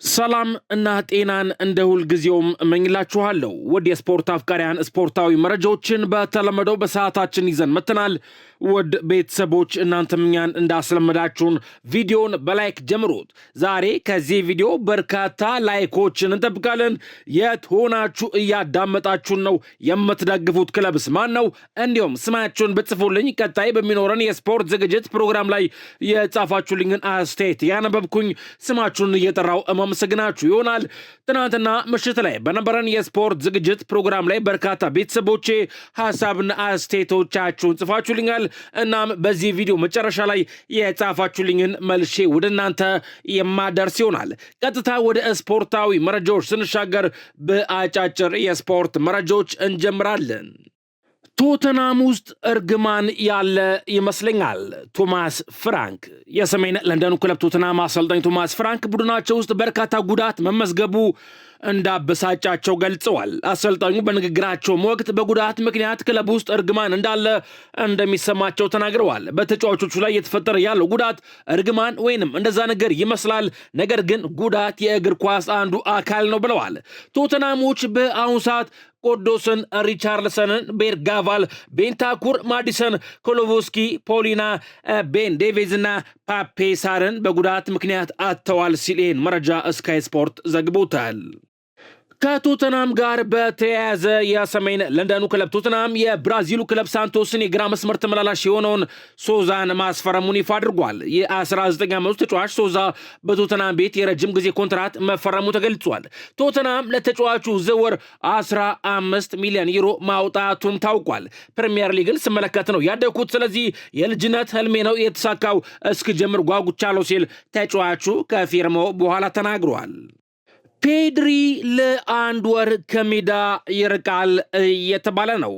ሰላም እና ጤናን እንደ ሁል ጊዜውም እመኝላችኋለሁ። ወደ የስፖርት አፍቃሪያን ስፖርታዊ መረጃዎችን በተለመደው በሰዓታችን ይዘን መጥተናል። ወድ ቤተሰቦች እናንተም እኛን እንዳስለመዳችሁን ቪዲዮን በላይክ ጀምሩት። ዛሬ ከዚህ ቪዲዮ በርካታ ላይኮችን እንጠብቃለን። የት ሆናችሁ እያዳመጣችሁን ነው? የምትደግፉት ክለብስ ማን ነው? እንዲሁም ስማችሁን ብጽፉልኝ ቀጣይ በሚኖረን የስፖርት ዝግጅት ፕሮግራም ላይ የጻፋችሁልኝን አስተያየት ያነበብኩኝ ስማችሁን እየጠራው ማመሰግናችሁ ይሆናል። ትናንትና ምሽት ላይ በነበረን የስፖርት ዝግጅት ፕሮግራም ላይ በርካታ ቤተሰቦቼ ሐሳብና አስተያየቶቻችሁን ጽፋችሁልኛል። እናም በዚህ ቪዲዮ መጨረሻ ላይ የጻፋችሁልኝን መልሼ ወደ እናንተ የማደርስ ይሆናል። ቀጥታ ወደ ስፖርታዊ መረጃዎች ስንሻገር በአጫጭር የስፖርት መረጃዎች እንጀምራለን። ቶተናም ውስጥ እርግማን ያለ ይመስለኛል። ቶማስ ፍራንክ የሰሜን ለንደኑ ክለብ ቶተናም አሰልጣኝ ቶማስ ፍራንክ ቡድናቸው ውስጥ በርካታ ጉዳት መመዝገቡ እንዳበሳጫቸው ገልጸዋል። አሰልጣኙ በንግግራቸውም ወቅት በጉዳት ምክንያት ክለብ ውስጥ እርግማን እንዳለ እንደሚሰማቸው ተናግረዋል። በተጫዋቾቹ ላይ የተፈጠረ ያለው ጉዳት እርግማን ወይንም እንደዛ ነገር ይመስላል፣ ነገር ግን ጉዳት የእግር ኳስ አንዱ አካል ነው ብለዋል። ቶተናሞች በአሁኑ ሰዓት ቆዶስን፣ ሪቻርልሰንን፣ ቤርጋቫል፣ ቤንታኩር፣ ማዲሰን፣ ኮሎቮስኪ፣ ፖሊና፣ ቤን ዴቪዝ እና ፓፔሳርን በጉዳት ምክንያት አጥተዋል ሲል ይህን መረጃ ስካይ ስፖርት ዘግቦታል። ከቶተናም ጋር በተያያዘ የሰሜን ለንደኑ ክለብ ቶተናም የብራዚሉ ክለብ ሳንቶስን የግራ መስመር ተመላላሽ የሆነውን ሶዛን ማስፈረሙን ይፋ አድርጓል። የ19 ዓመቱ ተጫዋች ሶዛ በቶተናም ቤት የረጅም ጊዜ ኮንትራት መፈረሙ ተገልጿል። ቶተናም ለተጫዋቹ ዝውውር 15 ሚሊዮን ዩሮ ማውጣቱም ታውቋል። ፕሪሚየር ሊግን ስመለከት ነው ያደግኩት፣ ስለዚህ የልጅነት ህልሜ ነው የተሳካው፣ እስክጀምር ጓጉቻለሁ ሲል ተጫዋቹ ከፊርማው በኋላ ተናግሯል። ፔድሪ ለአንድ ወር ከሜዳ ይርቃል እየተባለ ነው።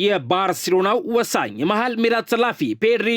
የባርሴሎናው ወሳኝ የመሃል ሜዳ ተሰላፊ ፔድሪ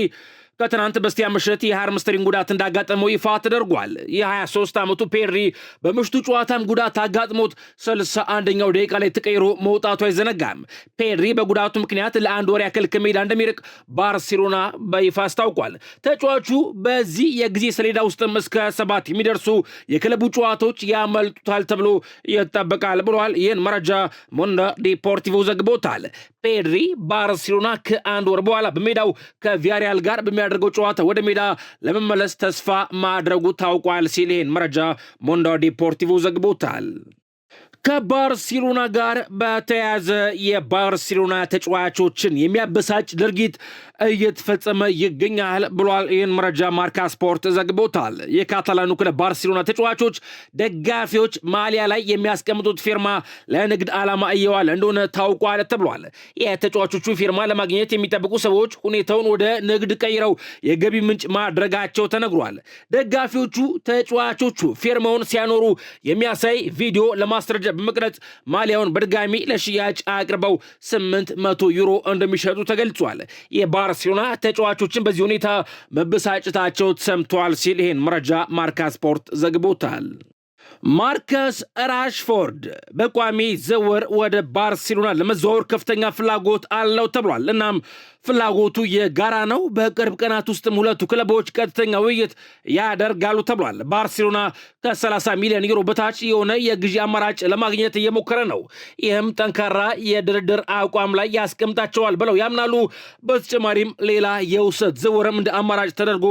ከትናንት በስቲያ ምሽት የሃርምስትሪንግ ጉዳት እንዳጋጠመው ይፋ ተደርጓል። የ23 ዓመቱ ፔድሪ በምሽቱ ጨዋታም ጉዳት አጋጥሞት 61ኛው ደቂቃ ላይ ተቀይሮ መውጣቱ አይዘነጋም። ፔድሪ በጉዳቱ ምክንያት ለአንድ ወር ያክል ከሜዳ እንደሚርቅ ባርሴሎና በይፋ አስታውቋል። ተጫዋቹ በዚህ የጊዜ ሰሌዳ ውስጥም እስከ 7 የሚደርሱ የክለቡ ጨዋታዎች ያመልጡታል ተብሎ ይጠበቃል ብሏል። ይህን መረጃ ሞንዶ ዲፖርቲቮ ዘግቦታል። ፔድሪ ባርሴሎና ከአንድ ወር በኋላ በሜዳው ከቪያሪያል ጋር በሚያደርገው ጨዋታ ወደ ሜዳ ለመመለስ ተስፋ ማድረጉ ታውቋል ሲል ይህን መረጃ ሞንዶ ዲፖርቲቮ ዘግቦታል። ከባርሴሎና ጋር በተያያዘ የባርሴሎና ተጫዋቾችን የሚያበሳጭ ድርጊት እየተፈጸመ ይገኛል ብሏል። ይህን መረጃ ማርካ ስፖርት ዘግቦታል። የካታላኑ ክለብ ባርሴሎና ተጫዋቾች ደጋፊዎች ማሊያ ላይ የሚያስቀምጡት ፊርማ ለንግድ ዓላማ እየዋለ እንደሆነ ታውቋል ተብሏል። የተጫዋቾቹ ፊርማ ለማግኘት የሚጠብቁ ሰዎች ሁኔታውን ወደ ንግድ ቀይረው የገቢ ምንጭ ማድረጋቸው ተነግሯል። ደጋፊዎቹ ተጫዋቾቹ ፊርማውን ሲያኖሩ የሚያሳይ ቪዲዮ ለማስረጃ በመቅረጽ ማሊያውን በድጋሚ ለሽያጭ አቅርበው 800 ዩሮ እንደሚሸጡ ተገልጿል። የባርሴሎና ተጫዋቾችን በዚህ ሁኔታ መበሳጨታቸው ተሰምቷል ሲል ይህን መረጃ ማርካ ስፖርት ዘግቦታል። ማርከስ ራሽፎርድ በቋሚ ዝውውር ወደ ባርሴሎና ለመዘዋወር ከፍተኛ ፍላጎት አለው ተብሏል። እናም ፍላጎቱ የጋራ ነው። በቅርብ ቀናት ውስጥም ሁለቱ ክለቦች ቀጥተኛ ውይይት ያደርጋሉ ተብሏል። ባርሴሎና ከ30 ሚሊዮን ዩሮ በታች የሆነ የግዢ አማራጭ ለማግኘት እየሞከረ ነው። ይህም ጠንካራ የድርድር አቋም ላይ ያስቀምጣቸዋል ብለው ያምናሉ። በተጨማሪም ሌላ የውሰት ዝውውርም እንደ አማራጭ ተደርጎ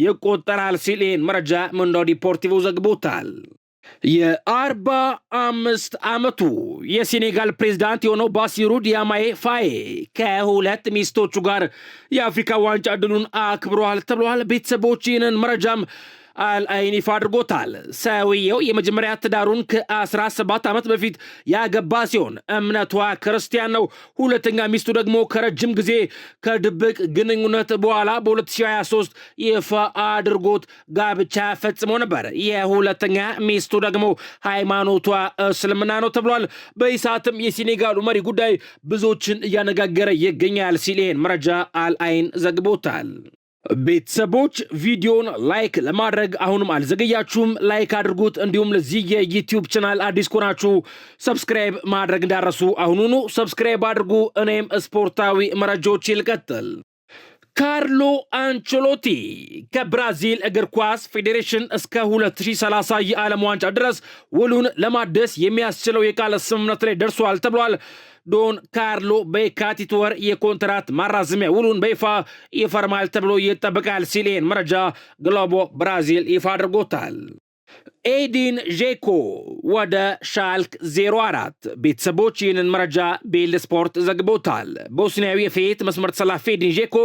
ይቆጠራል ሲል ይህን መረጃ ሞንዶ ዲፖርቲቮ ዘግቦታል። የ45 ዓመቱ የሴኔጋል ፕሬዝዳንት የሆነው ባሲሩ ዲያማዬ ፋዬ ከሁለት ሚስቶቹ ጋር የአፍሪካ ዋንጫ ድሉን አክብረዋል ተብሏል። ቤተሰቦች ይህንን መረጃም አልአይን ይፋ አድርጎታል። ሰውየው የመጀመሪያ ትዳሩን ከ17 ዓመት በፊት ያገባ ሲሆን እምነቷ ክርስቲያን ነው። ሁለተኛ ሚስቱ ደግሞ ከረጅም ጊዜ ከድብቅ ግንኙነት በኋላ በ2023 ይፋ አድርጎት ጋብቻ ፈጽሞ ነበር። የሁለተኛ ሚስቱ ደግሞ ሃይማኖቷ እስልምና ነው ተብሏል። በኢሳትም የሴኔጋሉ መሪ ጉዳይ ብዙዎችን እያነጋገረ ይገኛል ሲል ይህን መረጃ አልአይን ዘግቦታል። ቤተሰቦች ቪዲዮን ላይክ ለማድረግ አሁንም አልዘገያችሁም፣ ላይክ አድርጉት። እንዲሁም ለዚህ የዩቲዩብ ቻናል አዲስ ከሆናችሁ ሰብስክራይብ ማድረግ እንዳረሱ አሁኑኑ ሰብስክራይብ አድርጉ። እኔም ስፖርታዊ መረጃዎች ይልቀጥል። ካርሎ አንቸሎቲ ከብራዚል እግር ኳስ ፌዴሬሽን እስከ 2030 የዓለም ዋንጫ ድረስ ውሉን ለማደስ የሚያስችለው የቃል ስምምነት ላይ ደርሷል ተብሏል። ዶን ካርሎ በየካቲት ወር የኮንትራት ማራዘሚያ ውሉን በይፋ ይፈርማል ተብሎ ይጠበቃል ሲል ይህን መረጃ ግሎቦ ብራዚል ይፋ አድርጎታል። ኤዲን ዤኮ ወደ ሻልክ 04 ቤተሰቦች ይህንን መረጃ ቤል ስፖርት ዘግቦታል። ቦስኒያዊ የፊት መስመር ተሰላፊ ኤዲን ዤኮ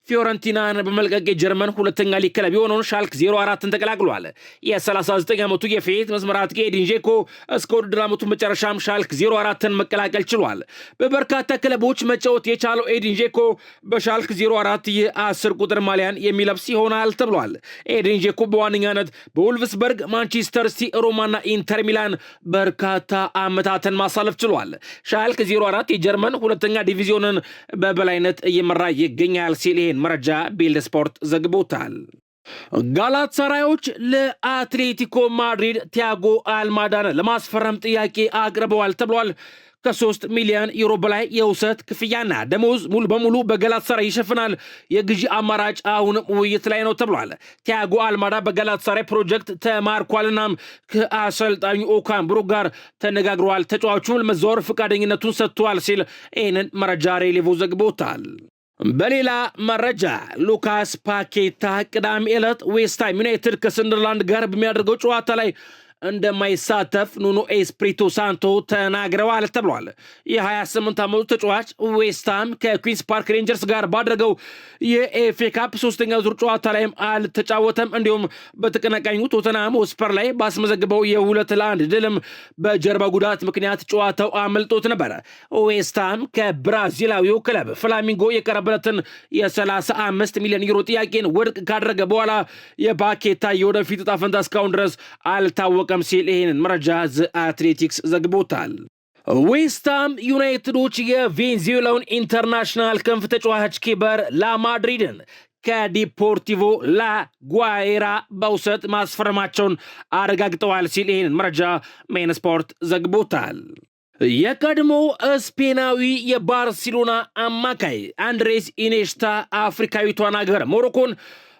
ፊዮረንቲናን በመልቀቅ የጀርመን ሁለተኛ ሊግ ክለብ የሆነውን ሻልክ 04ን ተቀላቅሏል። የ39 ዓመቱ የፊት መስመር አጥቂ ኤዲን ዤኮ እስከ ውድድር ዓመቱ መጨረሻም ሻልክ 04ን መቀላቀል ችሏል። በበርካታ ክለቦች መጫወት የቻለው ኤዲን ዤኮ በሻልክ 04 የ10 ቁጥር ማሊያን የሚለብስ ይሆናል ተብሏል። ኤዲን ዤኮ በዋነኛነት በውልፍስበርግ፣ ማንቸስተር ሲቲ፣ ሮማና ኢንተር ሚላን በርካታ ዓመታትን ማሳለፍ ችሏል። ሻልክ 04 የጀርመን ሁለተኛ ዲቪዚዮንን በበላይነት እየመራ ይገኛል ሲል መረጃ ቢልድ ስፖርት ዘግቦታል። ጋላታሳራዮች ለአትሌቲኮ ማድሪድ ቲያጎ አልማዳን ለማስፈረም ጥያቄ አቅርበዋል ተብሏል። ከ3 ሚሊዮን ዩሮ በላይ የውሰት ክፍያና ደሞዝ ሙሉ በሙሉ በጋላታሳራይ ይሸፍናል። የግዢ አማራጭ አሁንም ውይይት ላይ ነው ተብሏል። ቲያጎ አልማዳ በጋላታሳራይ ፕሮጀክት ተማርኳልናም ከአሰልጣኙ ኦካን ብሩክ ጋር ተነጋግረዋል። ተጫዋቹም ለመዛወር ፈቃደኝነቱን ሰጥቷል ሲል ይህንን መረጃ ሬሌቮ ዘግቦታል። በሌላ መረጃ ሉካስ ፓኬታ ቅዳሜ ዕለት ዌስትሃም ዩናይትድ ከሰንደርላንድ ጋር በሚያደርገው ጨዋታ ላይ እንደማይሳተፍ ኑኖ ኤስፕሪቶ ሳንቶ ተናግረዋል ተብሏል። የ28 ዓመቱ ተጫዋች ዌስትሃም ከኩዊንስ ፓርክ ሬንጀርስ ጋር ባደረገው የኤፍኤ ካፕ 3ኛ ዙር ጨዋታ ላይም አልተጫወተም። እንዲሁም በተቀናቃኙ ቶተንሃም ሆትስፐር ላይ ባስመዘግበው የ2-1 ድልም በጀርባ ጉዳት ምክንያት ጨዋታው አመልጦት ነበር። ዌስትሃም ከብራዚላዊው ክለብ ፍላሚንጎ የቀረበለትን የ35 ሚሊዮን ዩሮ ጥያቄን ውድቅ ካደረገ በኋላ የፓኬታ የወደፊት ዕጣ ፈንታ እስካሁን ድረስ አልታወቀም ሲል ይህንን መረጃ ዘ አትሌቲክስ ዘግቦታል። ዌስትሃም ዩናይትዶች የቬንዙዌላውን ኢንተርናሽናል ክንፍ ተጫዋች ኪበር ላማድሪድን ከዲፖርቲቮ ላ ጓይራ በውሰት ማስፈረማቸውን አረጋግጠዋል ሲል ይህንን መረጃ ሜን ስፖርት ዘግቦታል። የቀድሞ ስፔናዊ የባርሴሎና አማካይ አንድሬስ ኢኔሽታ አፍሪካዊቷን አገር ሞሮኮን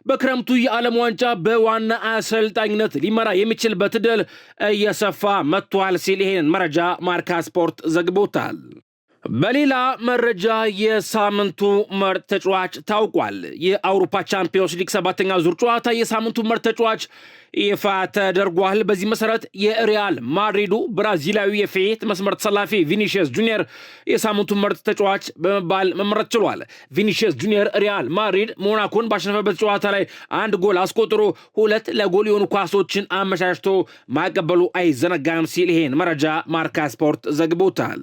በክረምቱ የዓለም ዋንጫ በዋና አሰልጣኝነት ሊመራ የሚችልበት ዕድል እየሰፋ መጥቷል ሲል ይህንን መረጃ ማርካ ስፖርት ዘግቦታል። በሌላ መረጃ የሳምንቱ ምርጥ ተጫዋች ታውቋል። የአውሮፓ ቻምፒዮንስ ሊግ 7ኛ ዙር ጨዋታ የሳምንቱ ምርጥ ተጫዋች ይፋ ተደርጓል። በዚህ መሰረት የሪያል ማድሪዱ ብራዚላዊ የፊት መስመር ተሰላፊ ቪኒሺየስ ጁኒየር የሳምንቱ ምርጥ ተጫዋች በመባል መመረጥ ችሏል። ቪኒሺየስ ጁኒየር ሪያል ማድሪድ ሞናኮን ባሸነፈበት ጨዋታ ላይ 1 ጎል አስቆጥሮ 2 ለጎል የሆኑ ኳሶችን አመቻችቶ ማቀበሉ አይዘነጋም ሲል ይሄን መረጃ ማርካ ስፖርት ዘግቦታል።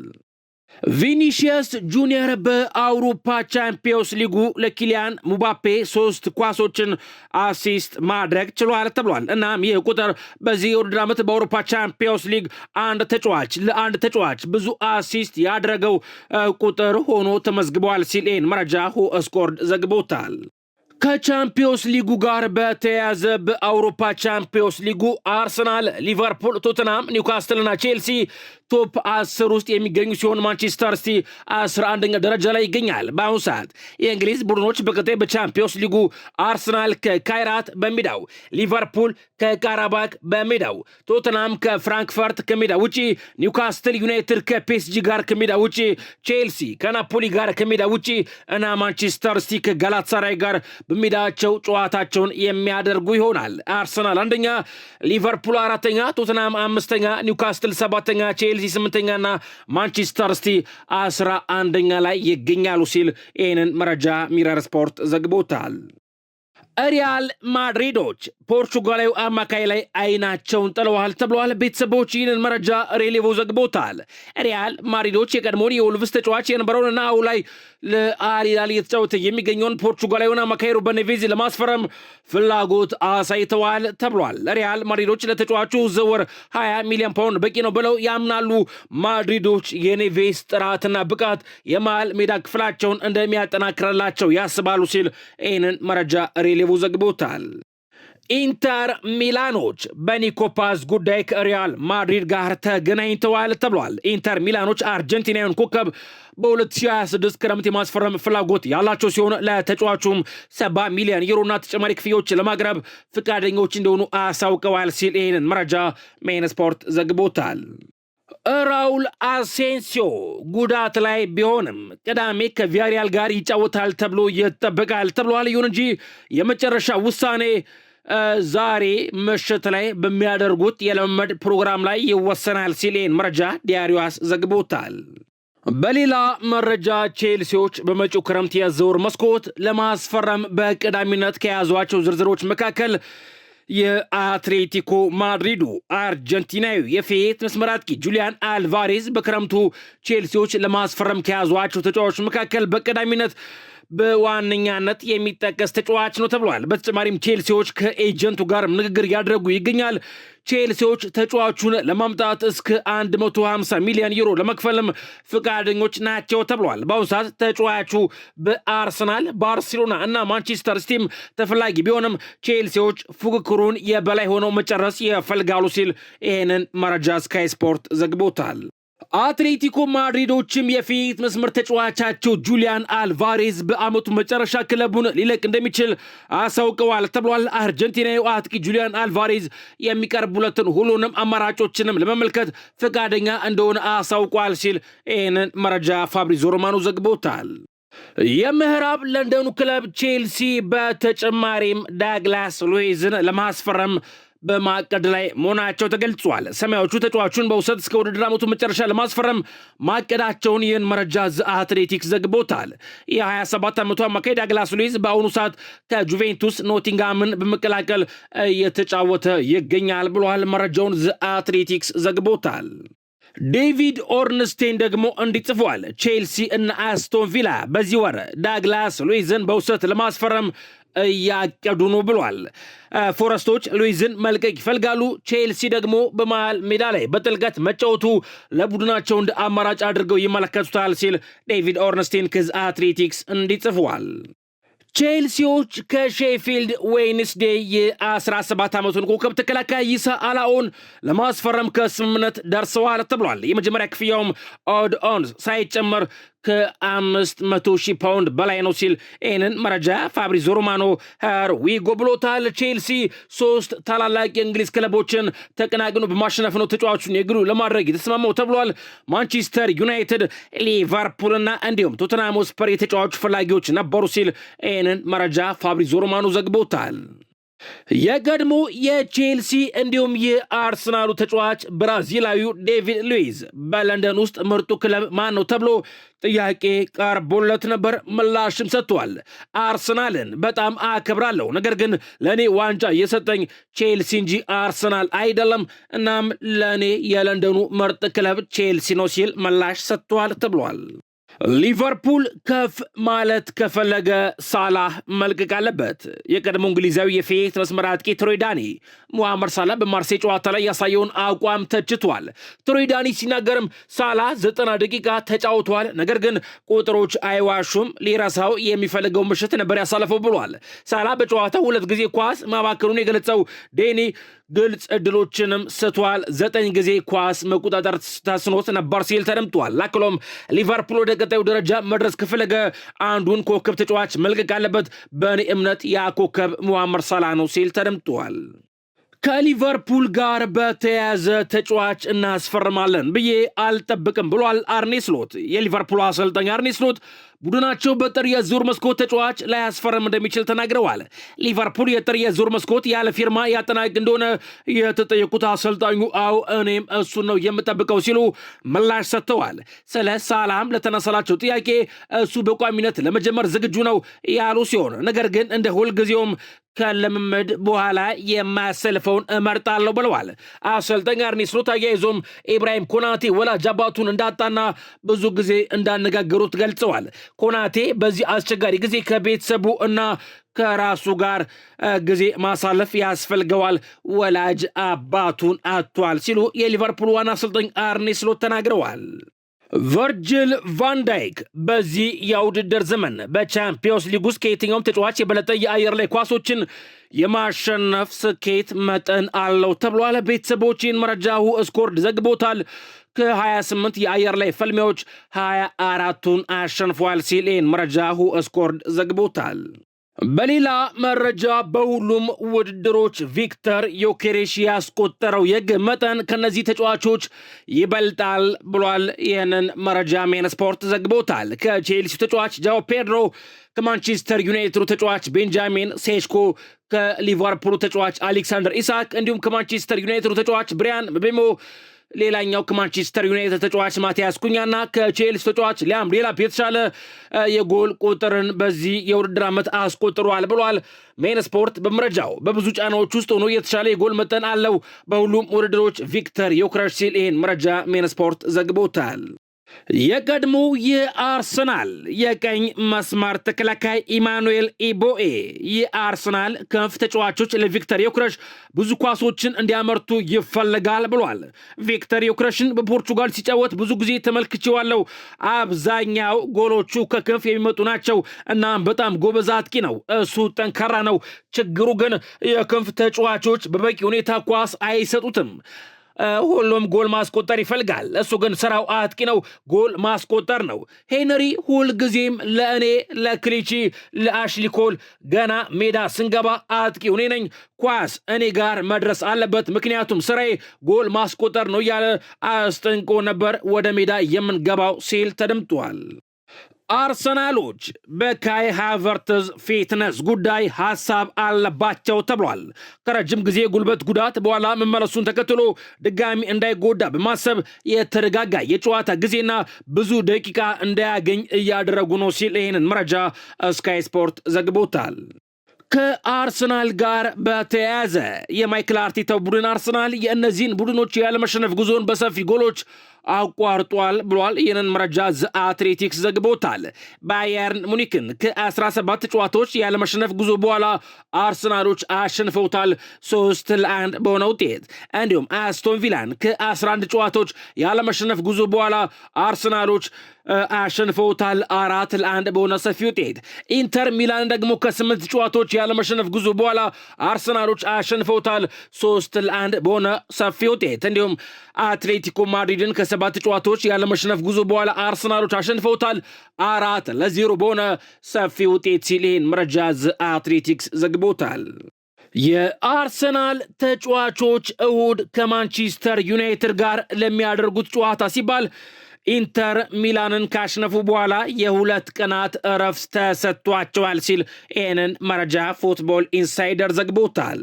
ቪኒሺየስ ጁኒየር በአውሮፓ ቻምፒዮንስ ሊጉ ለኪሊያን ሙባፔ 3 ኳሶችን አሲስት ማድረግ ችሏል ተብሏል። እናም ይህ ቁጥር በዚህ የውድድር ዓመት በአውሮፓ ቻምፒዮንስ ሊግ ለአንድ ተጫዋች ብዙ አሲስት ያደረገው ቁጥር ሆኖ ተመዝግቧል ሲል ይህን መረጃ ሁ ስኮርድ ዘግቦታል። ከቻምፒዮንስ ሊጉ ጋር በተያያዘ በአውሮፓ ቻምፒዮንስ ሊጉ አርሰናል፣ ሊቨርፑል፣ ቶተንሃም፣ ኒውካስትልና ቼልሲ ቶፕ 10 ውስጥ የሚገኙ ሲሆን ማንቸስተር ሲቲ 11ኛ ደረጃ ላይ ይገኛል። በአሁኑ ሰዓት የእንግሊዝ ቡድኖች በቀጣይ በቻምፒዮንስ ሊጉ አርሰናል ከካይራት በሜዳው፣ ሊቨርፑል ከካራባክ በሜዳው፣ ቶተንሃም ከፍራንክፈርት ከሜዳ ውጪ፣ ኒውካስትል ዩናይትድ ከፒኤስጂ ጋር ከሜዳ ውጪ፣ ቼልሲ ከናፖሊ ጋር ከሜዳ ውጪ እና ማንቸስተር ሲቲ ከጋላታሳራይ ጋር በሜዳቸው ጨዋታቸውን የሚያደርጉ ይሆናል። አርሰናል 1ኛ፣ ሊቨርፑል 4ኛ፣ ቶተንሃም 5ኛ፣ ኒውካስትል 7ኛ፣ ቼልሲ 8ኛና ማንቸስተር ሲቲ 11ኛ ላይ ይገኛሉ ሲል ይህንን መረጃ ሚረር ስፖርት ዘግቦታል። ሪያል ማድሪዶች ፖርቹጋላዊ አማካይ ላይ አይናቸውን ጥለዋል ተብለዋል። ቤተሰቦች ይህንን መረጃ ሬሌቮ ዘግቦታል። ሪያል ማድሪዶች የቀድሞውን የወልቭስ ተጫዋች የነበረውንና አሁን ላይ ለአል ሂላል እየተጫወተ የሚገኘውን ፖርቹጋላዊውን አማካይ ሩበን ኔቬዝ ለማስፈረም ፍላጎት አሳይተዋል ተብሏል። ሪያል ማድሪዶች ለተጫዋቹ ዝውውር 20 ሚሊዮን ፓውንድ በቂ ነው ብለው ያምናሉ። ማድሪዶች የኔቬዝ ጥራትና ብቃት የመሃል ሜዳ ክፍላቸውን እንደሚያጠናክርላቸው ያስባሉ ሲል ይህንን መረጃ ሬሌቮ ዘግቦታል። ኢንተር ሚላኖች በኒኮ ፓዝ ጉዳይ ከሪያል ማድሪድ ጋር ተገናኝተዋል ተብሏል። ኢንተር ሚላኖች አርጀንቲናዊውን ኮከብ በ2026 ክረምት የማስፈረም ፍላጎት ያላቸው ሲሆን ለተጫዋቹም 70 ሚሊዮን ዩሮና ተጨማሪ ክፍያዎች ለማቅረብ ፍቃደኞች እንደሆኑ አሳውቀዋል ሲል ይህንን መረጃ ሜን ስፖርት ዘግቦታል። ራውል አሴንሲዮ ጉዳት ላይ ቢሆንም ቅዳሜ ከቪያሪያል ጋር ይጫወታል ተብሎ ይጠበቃል ተብሏል። ይሁን እንጂ የመጨረሻ ውሳኔ ዛሬ ምሽት ላይ በሚያደርጉት የልምምድ ፕሮግራም ላይ ይወሰናል ሲል መረጃ ዲያሪዋስ ዘግቦታል። በሌላ መረጃ ቼልሲዎች በመጪው ክረምት የዝውውር መስኮት ለማስፈረም በቀዳሚነት ከያዟቸው ዝርዝሮች መካከል የአትሌቲኮ ማድሪዱ አርጀንቲናዊ የፊት መስመር አጥቂ ጁሊያን አልቫሬዝ በክረምቱ ቼልሲዎች ለማስፈረም ከያዟቸው ተጫዋቾች መካከል በቀዳሚነት በዋነኛነት የሚጠቀስ ተጫዋች ነው ተብሏል። በተጨማሪም ቼልሲዎች ከኤጀንቱ ጋር ንግግር ያደረጉ ይገኛል። ቼልሲዎች ተጫዋቹን ለማምጣት እስከ 150 ሚሊዮን ዩሮ ለመክፈልም ፍቃደኞች ናቸው ተብሏል። በአሁኑ ሰዓት ተጫዋቹ በአርሰናል፣ ባርሴሎና እና ማንቸስተር ሲቲም ተፈላጊ ቢሆንም ቼልሲዎች ፉክክሩን የበላይ ሆነው መጨረስ ይፈልጋሉ ሲል ይህንን መረጃ ስካይ ስፖርት ዘግቦታል። አትሌቲኮ ማድሪዶችም የፊት መስመር ተጫዋቻቸው ጁሊያን አልቫሬዝ በአመቱ መጨረሻ ክለቡን ሊለቅ እንደሚችል አሳውቀዋል ተብሏል። አርጀንቲናዊ አጥቂ ጁሊያን አልቫሬዝ የሚቀርቡለትን ሁሉንም አማራጮችንም ለመመልከት ፈቃደኛ እንደሆነ አሳውቋል ሲል ይህንን መረጃ ፋብሪዞ ሮማኖ ዘግቦታል። የምዕራብ ለንደኑ ክለብ ቼልሲ በተጨማሪም ዳግላስ ሉዊዝን ለማስፈረም በማቀድ ላይ መሆናቸው ተገልጿል። ሰማያዎቹ ተጫዋቹን በውሰት እስከ ውድድር ዓመቱ መጨረሻ ለማስፈረም ማቀዳቸውን ይህን መረጃ ዘ አትሌቲክስ ዘግቦታል። የ27 ዓመቱ አማካይ ዳግላስ ሉዊዝ በአሁኑ ሰዓት ከጁቬንቱስ ኖቲንጋምን በመቀላቀል እየተጫወተ ይገኛል ብሏል። መረጃውን ዘ አትሌቲክስ ዘግቦታል። ዴቪድ ኦርንስቴን ደግሞ እንዲጽፏል። ቼልሲ እና አስቶን ቪላ በዚህ ወር ዳግላስ ሉዊዝን በውሰት ለማስፈረም እያቀዱ ነው ብሏል። ፎረስቶች ሉዊዝን መልቀቅ ይፈልጋሉ። ቼልሲ ደግሞ በመሃል ሜዳ ላይ በጥልቀት መጫወቱ ለቡድናቸው እንደ አማራጭ አድርገው ይመለከቱታል ሲል ዴቪድ ኦርንስቴን ከዝ አትሌቲክስ እንዲጽፏል። ቼልሲዎች ከሼፊልድ ዌድነስዴይ የ17 ዓመቱን ኮከብ ተከላካይ ይሳ አላኦን ለማስፈረም ከስምምነት ደርሰዋል ተብሏል። የመጀመሪያ ክፍያውም ኦድ ኦንስ ሳይጨመር ከ500,000 ፓውንድ በላይ ነው ሲል ይህንን መረጃ ፋብሪዞ ሮማኖ ዊጎ ብሎታል። ቼልሲ 3 ታላላቅ የእንግሊዝ ክለቦችን ተቀናቅኖ በማሸነፍ ነው ተጫዋቹን የግሉ ለማድረግ የተስማማው ተብሏል። ማንቸስተር ዩናይትድ፣ ሊቨርፑልና እንዲሁም ቶተንሃም ስፐር የተጫዋቹ ፈላጊዎች ነበሩ ሲል ይህንን መረጃ ፋብሪዞ ሮማኖ ዘግቦታል። የቀድሞ የቼልሲ እንዲሁም የአርሰናሉ ተጫዋች ብራዚላዊው ዴቪድ ሉዊዝ በለንደን ውስጥ ምርጡ ክለብ ማን ነው ተብሎ ጥያቄ ቀርቦለት ነበር። ምላሽም ሰጥቷል። አርሰናልን በጣም አከብራለሁ፣ ነገር ግን ለእኔ ዋንጫ የሰጠኝ ቼልሲ እንጂ አርሰናል አይደለም። እናም ለእኔ የለንደኑ ምርጥ ክለብ ቼልሲ ነው ሲል ምላሽ ሰጥቷል ተብሏል። ሊቨርፑል ከፍ ማለት ከፈለገ ሳላህ መልቀቅ አለበት። የቀድሞ እንግሊዛዊ የፊት መስመር አጥቂ ትሮይ ዳኒ ሙሐመድ ሳላህ በማርሴይ ጨዋታ ላይ ያሳየውን አቋም ተችቷል። ትሮይ ዳኒ ሲናገርም ሳላህ 90 ደቂቃ ተጫውቷል፣ ነገር ግን ቁጥሮች አይዋሹም፣ ሊረሳው የሚፈልገው ምሽት ነበር ያሳለፈው ብሏል። ሳላህ በጨዋታው 2 ጊዜ ኳስ ማባከኑን የገለጸው ዴኒ ግልጽ እድሎችንም ስቷል፣ 9 ጊዜ ኳስ መቆጣጠር ተስኖት ነበር ሲል ተደምጧል። አክሎም ሊቨርፑል ወደ ቀጣዩ ደረጃ መድረስ ከፈለገ አንዱን ኮከብ ተጫዋች መልቀቅ አለበት፣ በእኔ እምነት ያ ኮከብ ሙሐመድ ሳላህ ነው ሲል ተደምጧል። ከሊቨርፑል ጋር በተያያዘ ተጫዋች እናስፈርማለን ብዬ አልጠብቅም ብሏል አርኔ ስሎት። የሊቨርፑል አሰልጣኝ አርኔ ስሎት ቡድናቸው በጥር የዝውውር መስኮት ተጫዋች ላያስፈርም እንደሚችል ተናግረዋል። ሊቨርፑል የጥር የዝውውር መስኮት ያለ ፊርማ ያጠናቅቅ እንደሆነ የተጠየቁት አሰልጣኙ አው እኔም እሱን ነው የምጠብቀው ሲሉ ምላሽ ሰጥተዋል። ስለ ሳላም ለተነሳላቸው ጥያቄ እሱ በቋሚነት ለመጀመር ዝግጁ ነው ያሉ ሲሆን ነገር ግን እንደ ሁልጊዜውም ከልምምድ በኋላ የማያሰልፈውን እመርጣለሁ ብለዋል። አሰልጣኝ አርኔ ስሎት አያይዞም ኢብራሂም ኮናቴ ወላጅ አባቱን እንዳጣና ብዙ ጊዜ እንዳነጋገሩት ገልጸዋል። ኮናቴ በዚህ አስቸጋሪ ጊዜ ከቤተሰቡ እና ከራሱ ጋር ጊዜ ማሳለፍ ያስፈልገዋል፣ ወላጅ አባቱን አጥቷል ሲሉ የሊቨርፑል ዋና አሰልጣኝ አርኔ ስሎት ተናግረዋል። ቨርጂል ቫን ዳይክ በዚህ የውድድር ዘመን በቻምፒዮንስ ሊግ ውስጥ ከየትኛውም ተጫዋች የበለጠ የአየር ላይ ኳሶችን የማሸነፍ ስኬት መጠን አለው ተብሏል። ቤተሰቦችን መረጃው ስኮርድ ዘግቦታል። ከ28 የአየር ላይ ፍልሚያዎች 24ቱን አሸንፏል ሲል መረጃው ስኮርድ ዘግቦታል። በሌላ መረጃ በሁሉም ውድድሮች ቪክተር ዮኬሬሽ ያስቆጠረው የግብ መጠን ከነዚህ ተጫዋቾች ይበልጣል ብሏል። ይህንን መረጃ ሜን ስፖርት ዘግቦታል። ከቼልሲ ተጫዋች ጃኦ ፔድሮ፣ ከማንቸስተር ዩናይትዱ ተጫዋች ቤንጃሚን ሴሽኮ፣ ከሊቨርፑሉ ተጫዋች አሌክሳንደር ኢሳክ እንዲሁም ከማንቸስተር ዩናይትዱ ተጫዋች ብሪያን ምቤሞ፣ ሌላኛው ከማንቸስተር ዩናይትድ ተጫዋች ማቲያስ ኩኛና ከቼልሲ ተጫዋች ሊያም ዴላፕ የተሻለ የጎል ቁጥርን በዚህ የውድድር ዓመት አስቆጥሯል ብሏል። ሜን ስፖርት በመረጃው በብዙ ጫናዎች ውስጥ ሆኖ የተሻለ የጎል መጠን አለው በሁሉም ውድድሮች ቪክተር ዮኬሬሽ ሲል መረጃ ሜን ስፖርት ዘግቦታል። የቀድሞ የአርሰናል የቀኝ መስመር ተከላካይ ኢማኑኤል ኢቦኤ የአርሰናል ክንፍ ተጫዋቾች ለቪክተር ዮኬሬሽ ብዙ ኳሶችን እንዲያመርቱ ይፈልጋል ብሏል። ቪክተር ዮኬሬሽን በፖርቹጋል ሲጫወት ብዙ ጊዜ ተመልክቼዋለሁ። አብዛኛው ጎሎቹ ከክንፍ የሚመጡ ናቸው እና በጣም ጎበዝ አጥቂ ነው። እሱ ጠንካራ ነው። ችግሩ ግን የክንፍ ተጫዋቾች በበቂ ሁኔታ ኳስ አይሰጡትም። ሁሉም ጎል ማስቆጠር ይፈልጋል። እሱ ግን ስራው አጥቂ ነው፣ ጎል ማስቆጠር ነው። ሄንሪ ሁልጊዜም ለእኔ ለክሊቺ ለአሽሊ ኮል ገና ሜዳ ስንገባ አጥቂው እኔ ነኝ፣ ኳስ እኔ ጋር መድረስ አለበት፣ ምክንያቱም ስራዬ ጎል ማስቆጠር ነው እያለ አስጠንቆ ነበር ወደ ሜዳ የምንገባው ሲል ተደምጧል። አርሰናሎች በካይ ሃቨርትዝ ፊትነስ ጉዳይ ሐሳብ አለባቸው ተብሏል። ከረጅም ጊዜ ጉልበት ጉዳት በኋላ መመለሱን ተከትሎ ድጋሚ እንዳይጎዳ በማሰብ የተረጋጋ የጨዋታ ጊዜና ብዙ ደቂቃ እንዳያገኝ እያደረጉ ነው ሲል ይህንን መረጃ ስካይ ስፖርት ዘግቦታል። ከአርሰናል ጋር በተያያዘ የማይክል አርቴታው ቡድን አርሰናል የእነዚህን ቡድኖች ያለመሸነፍ ጉዞን በሰፊ ጎሎች አቋርጧል ብሏል። ይህንን መረጃ ዘ አትሌቲክስ ዘግቦታል። ባየርን ሙኒክን ከ17 ጨዋታዎች ያለመሸነፍ ጉዞ በኋላ አርሰናሎች አሸንፈውታል 3-1 በሆነ ውጤት። እንዲሁም አስቶን ቪላን ከ11 ጨዋታዎች ያለመሸነፍ ጉዞ በኋላ አርሰናሎች አሸንፈውታል 4-1 በሆነ ሰፊ ውጤት። ኢንተር ሚላን ደግሞ ከ8 ጨዋታዎች ያለመሸነፍ ጉዞ በኋላ አርሰናሎች አሸንፈውታል 3-1 በሆነ ሰፊ ውጤት። እንዲሁም አትሌቲኮ ማድሪድን ከ7 ጨዋታዎች ያለመሸነፍ ጉዞ በኋላ አርሰናሎች አሸንፈውታል 4-0 በሆነ ሰፊ ውጤት ሲል መረጃ ዘ አትሌቲክስ ዘግቦታል። የአርሰናል ተጫዋቾች እሁድ ከማንቸስተር ዩናይትድ ጋር ለሚያደርጉት ጨዋታ ሲባል ኢንተር ሚላንን ካሸነፉ በኋላ የ2 ቀናት እረፍት ተሰጥቷቸዋል ሲል ይህንን መረጃ ፉትቦል ኢንሳይደር ዘግቦታል።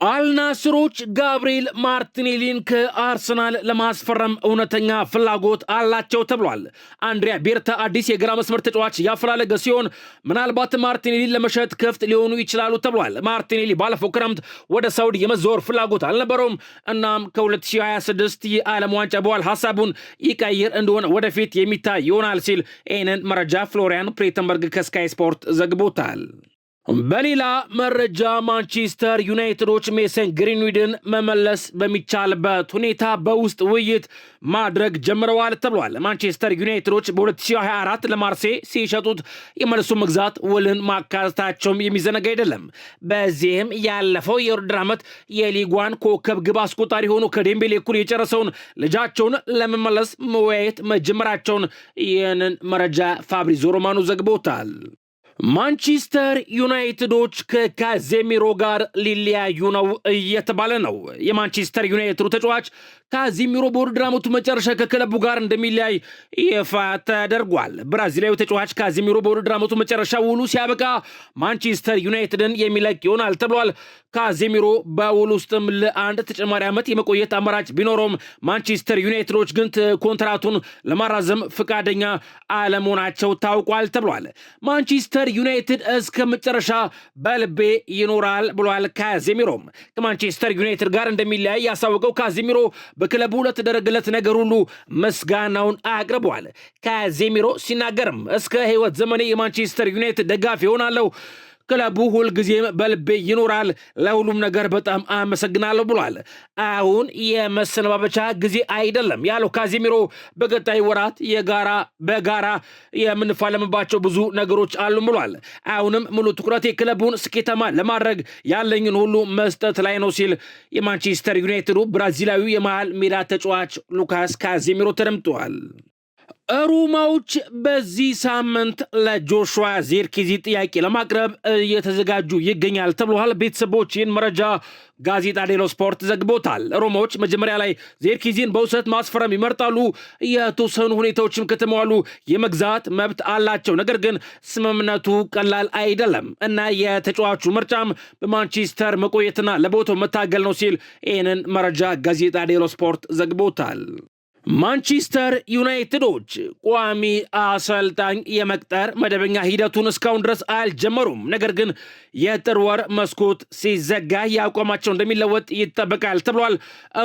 አልናስሮች ጋብሪኤል ማርቲኔሊን ከአርሰናል ለማስፈረም እውነተኛ ፍላጎት አላቸው ተብሏል። አንድሪያ ቤርታ አዲስ የግራ መስመር ተጫዋች ያፈላለገ ሲሆን ምናልባት ማርቲኔሊን ለመሸጥ ክፍት ሊሆኑ ይችላሉ ተብሏል። ማርቲኔሊ ባለፈው ክረምት ወደ ሳውዲ የመዘወር ፍላጎት አልነበረውም። እናም ከ2026 የዓለም ዋንጫ በኋላ ሀሳቡን ይቀይር እንደሆነ ወደፊት የሚታይ ይሆናል ሲል ይህንን መረጃ ፍሎሪያን ፕሬተንበርግ ከስካይ ስፖርት ዘግቦታል። በሌላ መረጃ ማንቸስተር ዩናይትዶች ሜሰን ግሪንዊድን መመለስ በሚቻልበት ሁኔታ በውስጥ ውይይት ማድረግ ጀምረዋል ተብሏል። ማንቸስተር ዩናይትዶች በ2024 ለማርሴይ ሲሸጡት የመልሶ መግዛት ውልን ማካተታቸውም የሚዘነጋ አይደለም። በዚህም ያለፈው የውድድር ዓመት የሊጓን ኮከብ ግብ አስቆጣሪ ሆኖ ከዴምቤሌ እኩል የጨረሰውን ልጃቸውን ለመመለስ መወያየት መጀመራቸውን ይህንን መረጃ ፋብሪዞ ሮማኖ ዘግቦታል። ማንቸስተር ዩናይትዶች ከካዜሚሮ ጋር ሊለያዩ ነው እየተባለ ነው። የማንቸስተር ዩናይትዱ ተጫዋች ካዜሚሮ በውድድር ዓመቱ መጨረሻ ከክለቡ ጋር እንደሚለያይ ይፋ ተደርጓል። ብራዚላዊ ተጫዋች ካዜሚሮ በውድድር ዓመቱ መጨረሻ ውሉ ሲያበቃ ማንቸስተር ዩናይትድን የሚለቅ ይሆናል ተብሏል። ካዜሚሮ በውል ውስጥም ለአንድ ተጨማሪ ዓመት የመቆየት አማራጭ ቢኖረውም ማንቸስተር ዩናይትዶች ግን ኮንትራቱን ለማራዘም ፈቃደኛ አለመሆናቸው ታውቋል ተብሏል። ማንቸስተር ዩናይትድ እስከ መጨረሻ በልቤ ይኖራል ብሏል። ካዜሚሮም ከማንቸስተር ዩናይትድ ጋር እንደሚለያይ ያሳወቀው ካዜሚሮ በክለቡ ለተደረገለት ነገር ሁሉ ምስጋናውን አቅርበዋል። ካዜሚሮ ሲናገርም እስከ ሕይወት ዘመኔ የማንቸስተር ዩናይትድ ደጋፊ ሆናለሁ። ክለቡ ሁልጊዜም በልቤ ይኖራል፣ ለሁሉም ነገር በጣም አመሰግናለሁ ብሏል። አሁን የመሰነባበቻ ጊዜ አይደለም ያለው ካዜሚሮ በቀጣይ ወራት በጋራ የምንፋለምባቸው ብዙ ነገሮች አሉ ብሏል። አሁንም ሙሉ ትኩረቴ ክለቡን ስኬታማ ለማድረግ ያለኝን ሁሉ መስጠት ላይ ነው ሲል የማንቸስተር ዩናይትዱ ብራዚላዊ የመሃል ሜዳ ተጫዋች ሉካስ ካዜሚሮ ተደምጧል። ሩማዎች በዚህ ሳምንት ለጆሹዋ ዚርክዚ ጥያቄ ለማቅረብ እየተዘጋጁ ይገኛል ተብሏል። ቤተሰቦች ይህን መረጃ ጋዜጣ ዴሎ ስፖርት ዘግቦታል። ሮማዎች መጀመሪያ ላይ ዚርክዚን በውሰት ማስፈረም ይመርጣሉ። የተወሰኑ ሁኔታዎችም ከተሟሉ የመግዛት መብት አላቸው። ነገር ግን ስምምነቱ ቀላል አይደለም እና የተጫዋቹ ምርጫም በማንቸስተር መቆየትና ለቦታው መታገል ነው ሲል ይህንን መረጃ ጋዜጣ ዴሎ ስፖርት ዘግቦታል። ማንቸስተር ዩናይትዶች ቋሚ አሰልጣኝ የመቅጠር መደበኛ ሂደቱን እስካሁን ድረስ አልጀመሩም። ነገር ግን የጥር ወር መስኮት ሲዘጋ የአቋማቸው እንደሚለወጥ ይጠበቃል ተብሏል።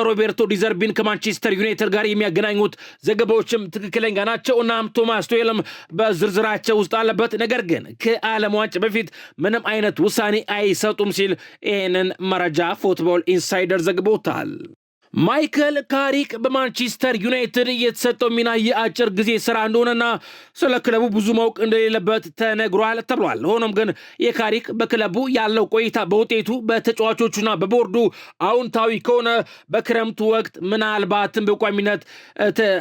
ሮቤርቶ ዲዘርቢን ከማንቸስተር ዩናይትድ ጋር የሚያገናኙት ዘገባዎችም ትክክለኛ ናቸው። እናም ቶማስ ቱሄልም በዝርዝራቸው ውስጥ አለበት። ነገር ግን ከዓለም ዋንጫ በፊት ምንም አይነት ውሳኔ አይሰጡም ሲል ይህንን መረጃ ፉትቦል ኢንሳይደር ዘግቦታል። ማይከል ካሪክ በማንቸስተር ዩናይትድ የተሰጠው ሚና የአጭር ጊዜ ስራ እንደሆነና ስለ ክለቡ ብዙ ማወቅ እንደሌለበት ተነግሯል ተብሏል። ሆኖም ግን የካሪክ በክለቡ ያለው ቆይታ በውጤቱ በተጫዋቾቹና በቦርዱ አዎንታዊ ከሆነ በክረምቱ ወቅት ምናልባትም በቋሚነት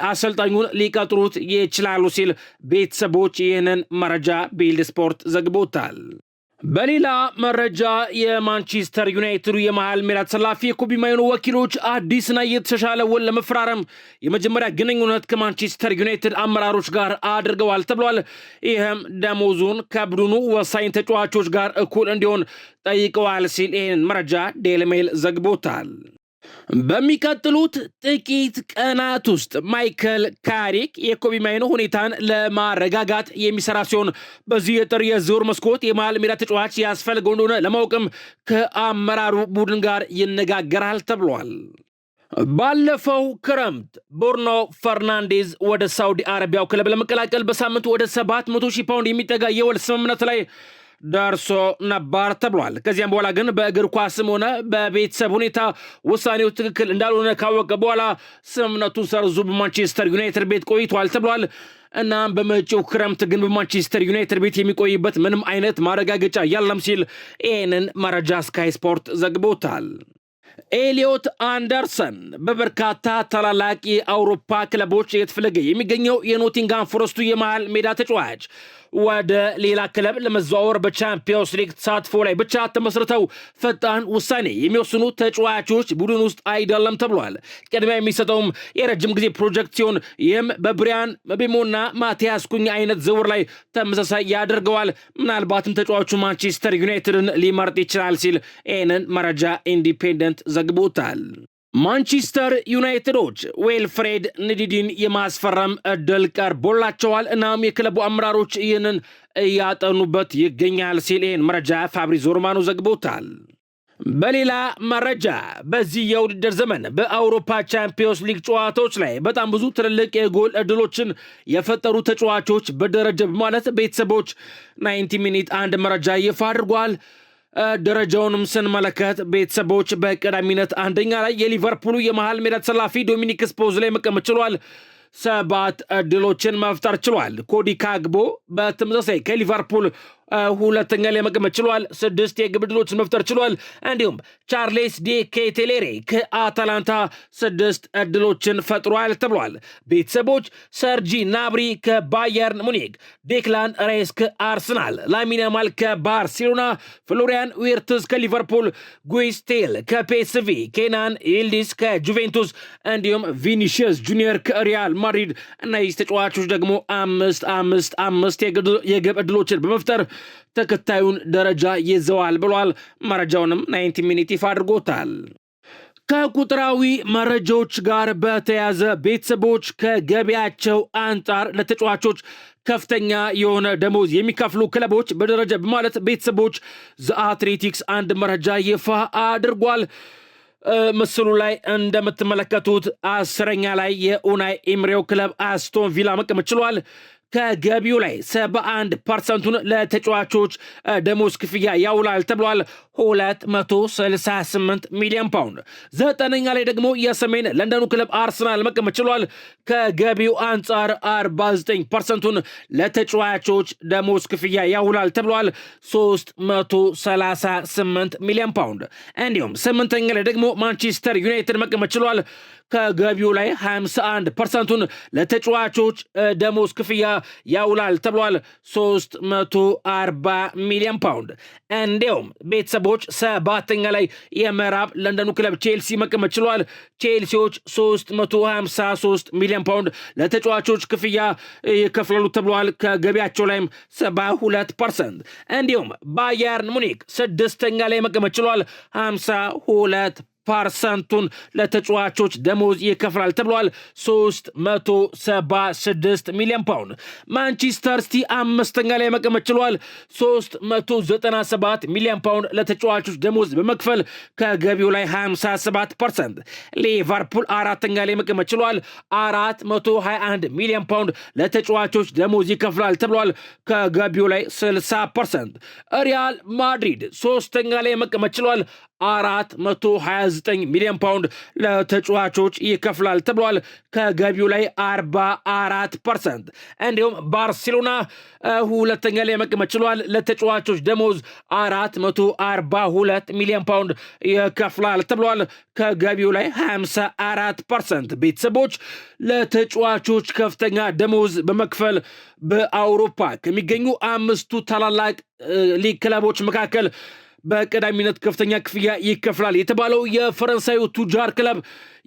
አሰልጣኙን ሊቀጥሩት ይችላሉ ሲል ቤተሰቦች ይህንን መረጃ ቢልድ ስፖርት ዘግቦታል። በሌላ መረጃ የማንቸስተር ዩናይትዱ የመሃል ሜዳ ተሰላፊ የኮቢ ማይኖ ወኪሎች አዲስና የተሻሻለ ውል ለመፈራረም የመጀመሪያ ግንኙነት ከማንቸስተር ዩናይትድ አመራሮች ጋር አድርገዋል ተብሏል። ይህም ደሞዙን ከቡድኑ ወሳኝ ተጫዋቾች ጋር እኩል እንዲሆን ጠይቀዋል ሲል ይህን መረጃ ዴይሊ ሜል ዘግቦታል። በሚቀጥሉት ጥቂት ቀናት ውስጥ ማይከል ካሪክ የኮቢ ማይኖ ሁኔታን ለማረጋጋት የሚሰራ ሲሆን በዚህ የጥር የዝውውር መስኮት የመሃል ሜዳ ተጫዋች ያስፈልገው እንደሆነ ለማወቅም ከአመራሩ ቡድን ጋር ይነጋገራል ተብሏል። ባለፈው ክረምት ቦርኖ ፈርናንዴዝ ወደ ሳውዲ አረቢያው ክለብ ለመቀላቀል በሳምንቱ ወደ 700,000 ፓውንድ የሚጠጋ የውል ስምምነት ላይ ደርሶ ነበር ተብሏል። ከዚያም በኋላ ግን በእግር ኳስም ሆነ በቤተሰብ ሁኔታ ውሳኔው ትክክል እንዳልሆነ ካወቀ በኋላ ስምምነቱን ሰርዞ በማንቸስተር ዩናይትድ ቤት ቆይቷል ተብሏል። እናም በመጪው ክረምት ግን በማንቸስተር ዩናይትድ ቤት የሚቆይበት ምንም አይነት ማረጋገጫ የለም ሲል ይህንን መረጃ ስካይ ስፖርት ዘግቦታል። ኤሊዮት አንደርሰን በበርካታ ታላላቅ የአውሮፓ ክለቦች የተፈለገ የሚገኘው የኖቲንጋም ፎረስቱ የመሃል ሜዳ ተጫዋች ወደ ሌላ ክለብ ለመዘዋወር በቻምፒዮንስ ሊግ ተሳትፎ ላይ ብቻ ተመስርተው ፈጣን ውሳኔ የሚወስኑ ተጫዋቾች ቡድን ውስጥ አይደለም ተብሏል። ቅድሚያ የሚሰጠውም የረጅም ጊዜ ፕሮጀክት ሲሆን ይህም በብሪያን መቤሞና ማቲያስ ኩኛ አይነት ዝውውር ላይ ተመሳሳይ ያደርገዋል። ምናልባትም ተጫዋቹ ማንቸስተር ዩናይትድን ሊመርጥ ይችላል ሲል ይህንን መረጃ ኢንዲፔንደንት ዘግቦታል። ማንቸስተር ዩናይትዶች ዌልፍሬድ ንዲዲን የማስፈረም እድል ቀርቦላቸዋል። እናም የክለቡ አመራሮች ይህንን እያጠኑበት ይገኛል ሲል ይህን መረጃ ፋብሪዞ ሮማኖ ዘግቦታል። በሌላ መረጃ በዚህ የውድድር ዘመን በአውሮፓ ቻምፒዮንስ ሊግ ጨዋታዎች ላይ በጣም ብዙ ትልልቅ የጎል እድሎችን የፈጠሩ ተጫዋቾች በደረጃ በማለት ቤተሰቦች 90 ሚኒት አንድ መረጃ ይፋ አድርጓል። ደረጃውንም ስንመለከት ቤተሰቦች በቀዳሚነት አንደኛ ላይ የሊቨርፑሉ የመሃል ሜዳ ተሰላፊ ዶሚኒክ ስፖዝ ላይ መቀመጥ ችሏል። 7 እድሎችን መፍጠር ችሏል። ኮዲ ካግቦ በተመሳሳይ ከሊቨርፑል ሁለተኛ ላይ መቀመጥ ችሏል። 6 የግብ ዕድሎችን መፍጠር ችሏል። እንዲሁም ቻርሌስ ዲ ኬቴሌሬ ከአታላንታ 6 ዕድሎችን ፈጥሯል ተብሏል። ቤተሰቦች ሰርጂ ናብሪ ከባየርን ሙኒክ፣ ዴክላን ራይስ ከአርሰናል፣ ላሚን ያማል ከባርሴሎና፣ ፍሎሪያን ዊርትዝ ከሊቨርፑል፣ ጉይስ ቴል ከፒኤስቪ፣ ኬናን ይልዲዝ ከጁቬንቱስ እንዲሁም ቪኒሺየስ ጁኒየር ከሪያል ማድሪድ እነዚህ ተጫዋቾች ደግሞ 5 የግብ ዕድሎችን በመፍጠር ተከታዩን ደረጃ ይዘዋል ብሏል። መረጃውንም 90 ሚኒት ይፋ አድርጎታል። ከቁጥራዊ መረጃዎች ጋር በተያዘ ቤተሰቦች ከገቢያቸው አንጻር ለተጫዋቾች ከፍተኛ የሆነ ደሞዝ የሚከፍሉ ክለቦች በደረጃ በማለት ቤተሰቦች ዘ አትሌቲክስ አንድ መረጃ ይፋ አድርጓል። ምስሉ ላይ እንደምትመለከቱት 10ኛ ላይ የኡናይ ኤምሬው ክለብ አስቶን ቪላ መቀመጥ ችሏል። ከገቢው ላይ 71% ለተጫዋቾች ደሞዝ ክፍያ ያውላል ተብሏል። 268 ሚሊዮን ፓውንድ። ዘጠነኛ ላይ ደግሞ የሰሜን ለንደኑ ክለብ አርሰናል መቀመጥ ችሏል። ከገቢው አንጻር 49%ን ለተጫዋቾች ደሞዝ ክፍያ ያውላል ተብሏል። 338 ሚሊዮን ፓውንድ። እንዲሁም ስምንተኛ ላይ ደግሞ ማንቸስተር ዩናይትድ መቀመጥ ችሏል። ከገቢው ላይ 51%ን ለተጫዋቾች ደሞዝ ክፍያ ያውላል ተብሏል። 340 ሚሊዮን ፓውንድ። እንዲሁም ቤተሰቦች ሰባተኛ ላይ የምዕራብ ለንደኑ ክለብ ቼልሲ መቀመጥ ችሏል። ቼልሲዎች 353 ሚሊዮን ፓውንድ ለተጫዋቾች ክፍያ ይከፍላሉ ተብሏል። ከገቢያቸው ላይም 72%። እንዲሁም ባየርን ሙኒክ ስድስተኛ ላይ መቀመጥ ችሏል። 52%ን ለተጫዋቾች ደሞዝ ይከፍላል ተብሏል። 376 ሚሊዮን ፓውንድ። ማንቸስተር ሲቲ አምስተኛ ላይ መቀመጥ ችሏል። 397 ሚሊዮን ፓውንድ ለተጫዋቾች ደሞዝ በመክፈል ከገቢው ላይ 57%። ሊቨርፑል አራተኛ ላይ መቀመጥ ችሏል። 421 ሚሊዮን ፓውንድ ለተጫዋቾች ደሞዝ ይከፍላል ተብሏል። ከገቢው ላይ 60%። ሪያል ማድሪድ ሶስተኛ ላይ መቀመጥ ችሏል። 429 ሚሊዮን ፓውንድ ለተጫዋቾች ይከፍላል ተብሏል። ከገቢው ላይ 44%። እንዲሁም ባርሴሎና ሁለተኛ ላይ መቀመጥ ችሏል። ለተጫዋቾች ደሞዝ 442 ሚሊዮን ፓውንድ ይከፍላል ተብሏል። ከገቢው ላይ 54%። ቤተሰቦች ለተጫዋቾች ከፍተኛ ደሞዝ በመክፈል በአውሮፓ ከሚገኙ አምስቱ ታላላቅ ሊግ ክለቦች መካከል በቀዳሚነት ከፍተኛ ክፍያ ይከፍላል የተባለው የፈረንሳዩ ቱጃር ክለብ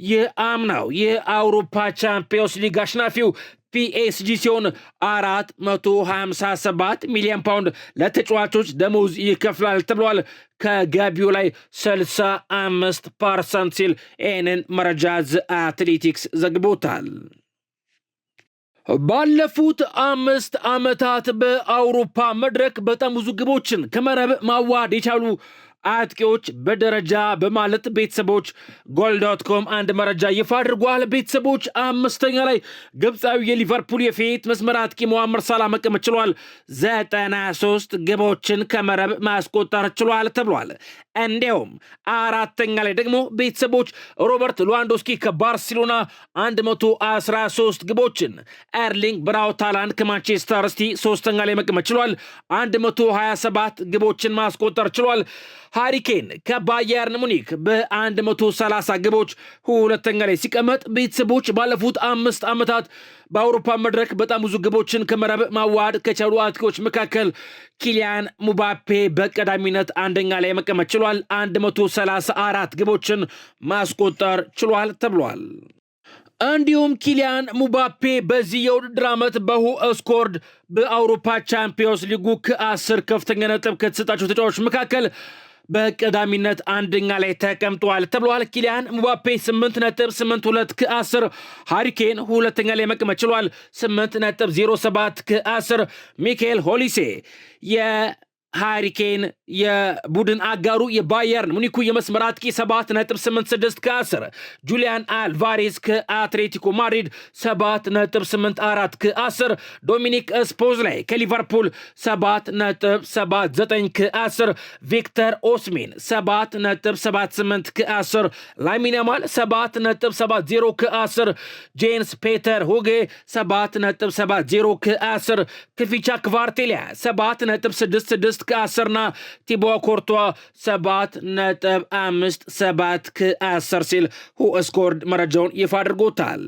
የአምናው የአውሮፓ ቻምፒዮንስ ሊግ አሸናፊው ፒኤስጂ ሲሆን 457 ሚሊዮን ፓውንድ ለተጫዋቾች ደሞዝ ይከፍላል ተብሏል። ከገቢው ላይ 65% ሲል ይህንን መረጃ አትሌቲክስ ዘግቦታል። ባለፉት 5 ዓመታት በአውሮፓ መድረክ በጣም ብዙ ግቦችን ከመረብ ማዋሃድ የቻሉ አጥቂዎች በደረጃ በማለት ቤተሰቦች ጎል.ኮም አንድ መረጃ ይፋ አድርጓል። ቤተሰቦች አምስተኛ ላይ ግብፃዊ የሊቨርፑል የፊት መስመር አጥቂ ሞሐመድ ሳላ መቀመጥ ችሏል። 93 ግቦችን ከመረብ ማስቆጠር ችሏል ተብሏል። እንዲሁም አራተኛ ላይ ደግሞ ቤተሰቦች ሮበርት ሉዋንዶስኪ ከባርሴሎና 113 ግቦችን፣ ኤርሊንግ ብራውት ሃላንድ ከማንቸስተር ሲቲ ሶስተኛ ላይ መቀመጥ ችሏል። 127 ግቦችን ማስቆጠር ችሏል። ሃሪኬን ከባየርን ሙኒክ በ130 ግቦች ሁለተኛ ላይ ሲቀመጥ፣ ቤተሰቦች ባለፉት 5 ዓመታት በአውሮፓ መድረክ በጣም ብዙ ግቦችን ከመረብ ማዋሃድ ከቻሉ አጥቂዎች መካከል ኪሊያን ሙባፔ በቀዳሚነት አንደኛ ላይ መቀመጥ ችሏል። 134 ግቦችን ማስቆጠር ችሏል ተብሏል። እንዲሁም ኪሊያን ሙባፔ በዚህ የውድድር ዓመት በሁ ስኮርድ በአውሮፓ ቻምፒዮንስ ሊጉ ከ10 ከፍተኛ ነጥብ ከተሰጣቸው ተጫዋቾች መካከል በቀዳሚነት አንደኛ ላይ ተቀምጧል ተብሏል። ኪሊያን ሙባፔ 8.82 ከ10፣ ሃሪኬን ሁለተኛ ላይ መቀመጥ ችሏል 8.07 ከ10። ሚካኤል ሆሊሴ ሃሪኬን የቡድን አጋሩ የባየርን ሙኒኩ የመስመር አጥቂ 7.86 ከ10። ጁሊያን አልቫሬዝ ከአትሌቲኮ ማድሪድ 7.84 ከ10። ዶሚኒክ ስፖዝላይ ከሊቨርፑል 7.79 ከ10። ቪክተር ኦስሜን 7.78 ከ10። ላሚን ያማል 7.70 ከ10። ጄንስ ፔተር ሁጌ 7.70 ከ10። ክፊቻ ክቫርቴሊያ 7.66 ከ10ና ቲቦ ኮርቷ 7.57 ከ10 ሲል ሁስኮርድ መረጃውን ይፋ አድርጎታል።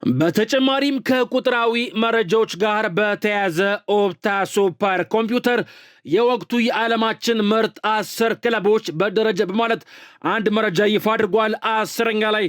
በተጨማሪም ከቁጥራዊ መረጃዎች ጋር በተያያዘ ኦፕታ ሱፐር ኮምፒውተር የወቅቱ የዓለማችን ምርጥ 10 ክለቦች በደረጃ በማለት አንድ መረጃ ይፋ አድርጓል። 10ኛ ላይ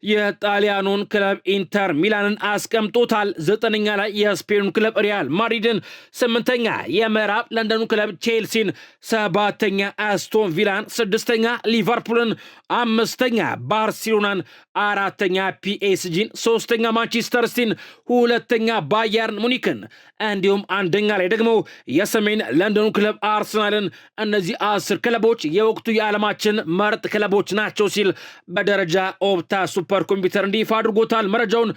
የጣሊያኑን ክለብ ኢንተር ሚላንን አስቀምጦታል። 9ኛ ላይ የስፔኑን ክለብ ሪያል ማድሪድን፣ 8ኛ የምዕራብ ለንደኑ ክለብ ቼልሲን፣ 7ኛ አስቶን ቪላን፣ 6ኛ ሊቨርፑልን፣ 5ኛ ባርሴሎናን፣ 4ኛ ፒኤስጂን፣ 3ኛ ማንቸስተር ሲቲን፣ 2ኛ ባየርን ሙኒክን እንዲሁም 1ኛ ላይ ደግሞ የሰሜን ለንደኑ ክለብ አርሰናልን። እነዚህ 10 ክለቦች የወቅቱ የዓለማችን ምርጥ ክለቦች ናቸው ሲል በደረጃ ኦፕታ ሱፐር ኮምፒውተር እንዲህ ይፋ አድርጎታል። መረጃውን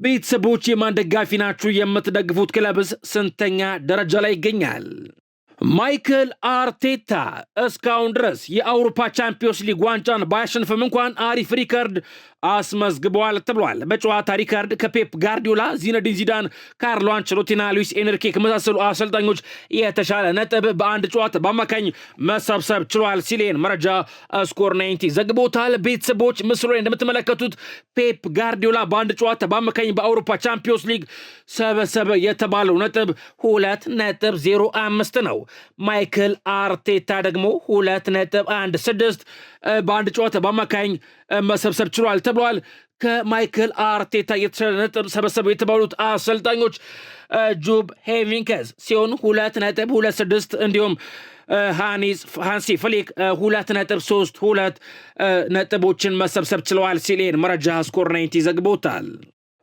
ቤተሰቦች የማን ደጋፊ ናችሁ? የምትደግፉት ክለብስ ስንተኛ ደረጃ ላይ ይገኛል? ማይክል አርቴታ እስካሁን ድረስ የአውሮፓ ቻምፒዮንስ ሊግ ዋንጫን ባያሸንፍም እንኳን አሪፍ ሪከርድ አስመዝግበዋል ተብሏል። በጨዋታ ሪከርድ ከፔፕ ጋርዲዮላ፣ ዚነዲን ዚዳን፣ ካርሎ አንቸሎቲና ሉዊስ ኤንሪኬ ከመሳሰሉ አሰልጣኞች የተሻለ ነጥብ በአንድ ጨዋታ በአማካኝ መሰብሰብ ችሏል ሲል መረጃ ስኮር 90 ዘግቦታል። ቤተሰቦች ምስሉ ላይ እንደምትመለከቱት ፔፕ ጋርዲዮላ በአንድ ጨዋታ በአማካኝ በአውሮፓ ቻምፒዮንስ ሊግ ሰበሰበ የተባለው ነጥብ 2.05 ነው። ማይክል አርቴታ ደግሞ 2.16 በአንድ ጨዋታ በአማካኝ መሰብሰብ ችሏል ተብሏል። ከማይክል አርቴታ የተሻለ ነጥብ ሰበሰበው የተባሉት አሰልጣኞች ጁብ ሄቪንከስ ሲሆን 2.26 እንዲሁም ሃንሲ ፍሊክ 2.32 ነጥቦችን መሰብሰብ ችለዋል ሲል መረጃ ስኮር 90 ዘግቦታል።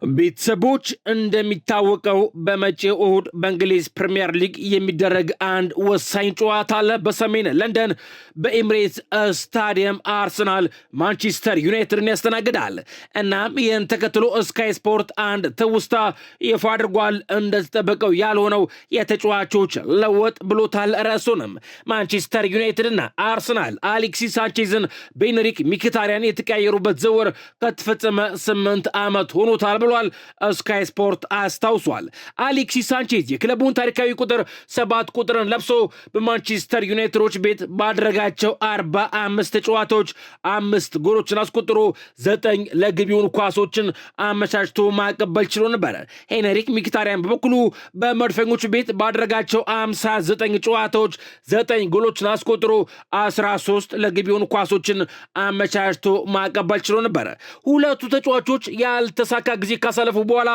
ቤተሰቦች እንደሚታወቀው በመጪው እሁድ በእንግሊዝ ፕሪሚየር ሊግ የሚደረግ አንድ ወሳኝ ጨዋታ አለ። በሰሜን ለንደን በኤምሬትስ ስታዲየም አርሰናል ማንቸስተር ዩናይትድን ያስተናግዳል። እናም ይህን ተከትሎ ስካይ ስፖርት አንድ ትውስታ ይፋ አድርጓል። እንደተጠበቀው ያልሆነው የተጫዋቾች ለወጥ ብሎታል። ርዕሱንም ማንቸስተር ዩናይትድና አርሰናል አሌክሲስ ሳንቼዝን በኤንሪክ ሚኪታሪያን የተቀያየሩበት ዝውውር ከተፈጸመ 8 ዓመት ሆኖታል ብሏል። ስካይ ስፖርት አስታውሷል። አሌክሲስ ሳንቼዝ የክለቡን ታሪካዊ ቁጥር 7 ቁጥርን ለብሶ በማንቸስተር ዩናይትዶች ቤት ባደረጋቸው 45 ጨዋታዎች 5 ጎሎችን አስቆጥሮ 9 ለግቢውን ኳሶችን አመቻችቶ ማቀበል ችሎ ነበር። ሄንሪክ ሚኪታሪያን በበኩሉ በመድፈኞቹ ቤት ባደረጋቸው 59 ጨዋታዎች 9 ጎሎችን አስቆጥሮ 13 ለግቢውን ኳሶችን አመቻችቶ ማቀበል ችሎ ነበር። ሁለቱ ተጫዋቾች ያልተሳካ ጊዜ ካሳለፉ በኋላ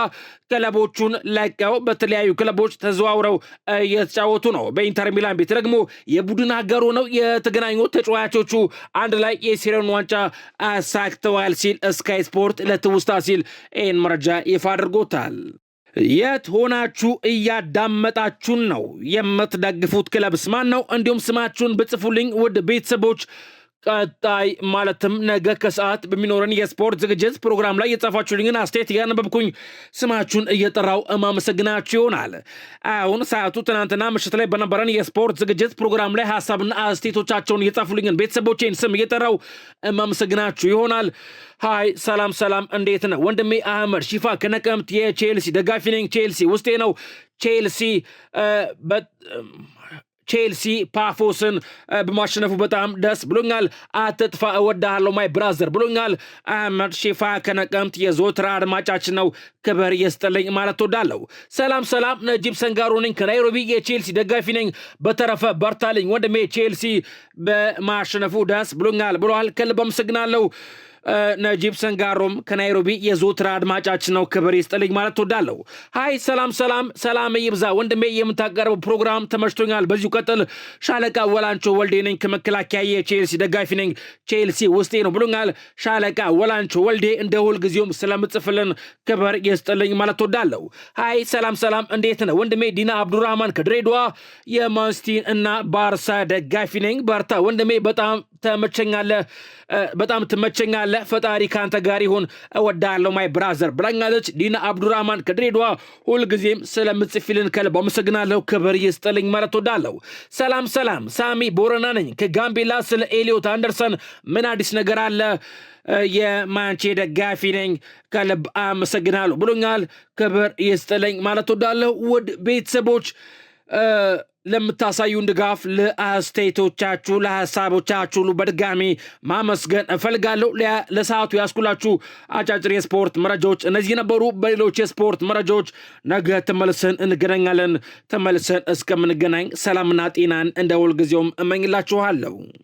ክለቦቹን ለቀው በተለያዩ ክለቦች ተዘዋውረው እየተጫወቱ ነው። በኢንተር ሚላን ቤት ደግሞ የቡድን አጋሩ ነው የተገናኙ ተጫዋቾቹ አንድ ላይ የሴሪያውን ዋንጫ አሳክተዋል ሲል ስካይ ስፖርት ለትውስታ ሲል ይህን መረጃ ይፋ አድርጎታል። የት ሆናችሁ እያዳመጣችሁን ነው? የምትደግፉት ክለብስ ማን ነው? እንዲሁም ስማችሁን ብጽፉልኝ ውድ ቤተሰቦች። ቀጣይ ማለትም ነገ ከሰዓት በሚኖረን የስፖርት ዝግጅት ፕሮግራም ላይ የጻፋችሁልኝን አስተያየት እያነበብኩኝ ስማችሁን እየጠራው እማመሰግናችሁ ይሆናል። አሁን ሰዓቱ ትናንትና ምሽት ላይ በነበረን የስፖርት ዝግጅት ፕሮግራም ላይ ሀሳብና አስተያየቶቻቸውን እየጻፉልኝን ቤተሰቦቼን ስም እየጠራው እማመሰግናችሁ ይሆናል። ሃይ ሰላም፣ እንዴት ነው? ወንድሜ አህመድ ሺፋ ከነቀምት የቼልሲ ደጋፊ ነኝ። ቼልሲ ውስጤ ነው። ቼልሲ ፓፎስን በማሸነፉ በጣም ደስ ብሎኛል። አትጥፋ እወዳሃለሁ ማይ ብራዘር ብሎኛል። አህመድ ሺፋ ከነቀምት የዘወትር አድማጫችን ነው። ክብር ይስጥልኝ ማለት ወዳለሁ። ሰላም ነጂብ ሰንጋሮ ነኝ ከናይሮቢ የቼልሲ ደጋፊ ነኝ። በተረፈ በርታልኝ ወንድሜ ቼልሲ በማሸነፉ ደስ ብሎኛል ብሏል። ከልብ አመሰግናለሁ። ነጂብ ሰንጋሮም ከናይሮቢ የዘወትር አድማጫችን ነው። ክብር ይስጥልኝ ማለት ወዳለሁ። ሃይ ሰላም ይብዛ ወንድሜ፣ የምታቀርበው ፕሮግራም ተመችቶኛል፣ በዚሁ ቀጥል። ሻለቃ ወላንቾ ወልዴ ነኝ ከመከላከያ የቼልሲ ደጋፊ ነኝ። ቼልሲ ውስጤ ነው ብሎኛል። ሻለቃ ወላንቾ ወልዴ እንደ ሁልጊዜውም ስለምጽፍልን ክብር ይስጥልኝ ማለት ወዳለሁ። ሃይ ሰላም እንዴት ነው ወንድሜ? ዲና አብዱራህማን ከድሬዳዋ የማንሲቲ እና ባርሳ ደጋፊ ነኝ። በርታ ወንድሜ፣ በጣም ትመቸኛለህ። ፈጣሪ ካንተ ጋር ይሁን፣ እወዳለሁ ማይ ብራዘር ብላኛለች ዲና አብዱራህማን ከድሬዳዋ። ሁልጊዜም ስለምጽፊልን ከልብ አመሰግናለሁ፣ ክብር ይስጥልኝ ማለት ወዳለሁ። ሰላም ሳሚ ቦረና ነኝ ከጋምቤላ። ስለ ኤሊዮት አንደርሰን ምን አዲስ ነገር አለ? የማንቼ ደጋፊ ነኝ፣ ከልብ አመሰግናለሁ ብሎኛል። ክብር ይስጥልኝ ማለት ወዳለሁ። ውድ ቤተሰቦች ለምታሳዩን ድጋፍ፣ ለአስተያየቶቻችሁ፣ ለሐሳቦቻችሁ ሁሉ በድጋሚ ማመስገን እፈልጋለሁ። ለሰዓቱ ያስኩላችሁ አጫጭር የስፖርት መረጃዎች እነዚህ ነበሩ። በሌሎች የስፖርት መረጃዎች ነገ ተመልሰን እንገናኛለን። ተመልሰን እስከምንገናኝ ሰላምና ጤናን እንደ ሁልጊዜውም እመኝላችኋለሁ።